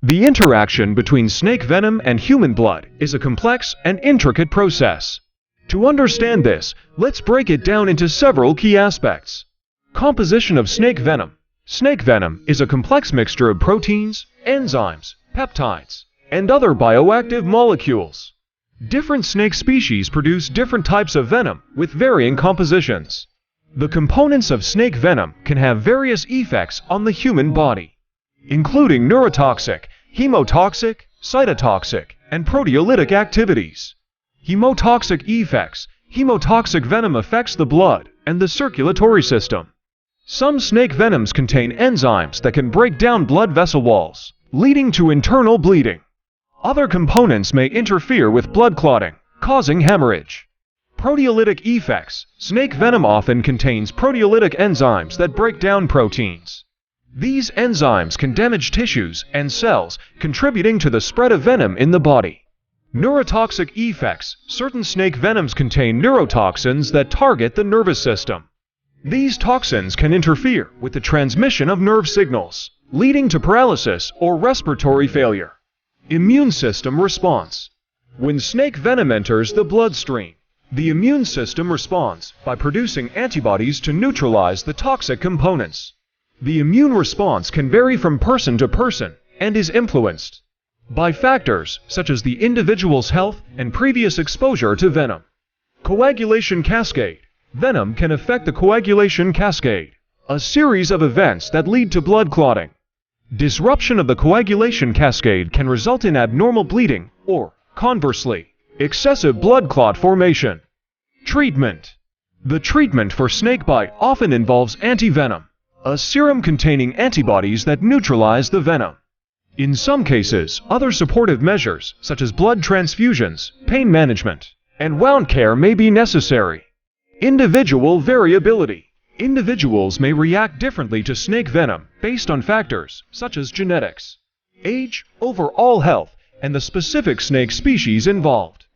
The interaction between snake venom and human blood is a complex and intricate process. To understand this, let's break it down into several key aspects. Composition of snake venom. Snake venom is a complex mixture of proteins, enzymes, peptides, and other bioactive molecules. Different snake species produce different types of venom with varying compositions. The components of snake venom can have various effects on the human body, including neurotoxic, hemotoxic, cytotoxic, and proteolytic activities. Hemotoxic effects. Hemotoxic venom affects the blood and the circulatory system. Some snake venoms contain enzymes that can break down blood vessel walls, leading to internal bleeding. Other components may interfere with blood clotting, causing hemorrhage. Proteolytic effects. Snake venom often contains proteolytic enzymes that break down proteins. These enzymes can damage tissues and cells, contributing to the spread of venom in the body. Neurotoxic effects. Certain snake venoms contain neurotoxins that target the nervous system. These toxins can interfere with the transmission of nerve signals, leading to paralysis or respiratory failure. Immune system response. When snake venom enters the bloodstream, the immune system responds by producing antibodies to neutralize the toxic components. The immune response can vary from person to person and is influenced by factors such as the individual's health and previous exposure to venom. Coagulation cascade. Venom can affect the coagulation cascade, a series of events that lead to blood clotting. Disruption of the coagulation cascade can result in abnormal bleeding or, conversely, excessive blood clot formation. Treatment. The treatment for snakebite often involves antivenom, a serum containing antibodies that neutralize the venom. In some cases, other supportive measures such as blood transfusions, pain management, and wound care may be necessary. Individual variability. Individuals may react differently to snake venom based on factors such as genetics, age, overall health, and the specific snake species involved.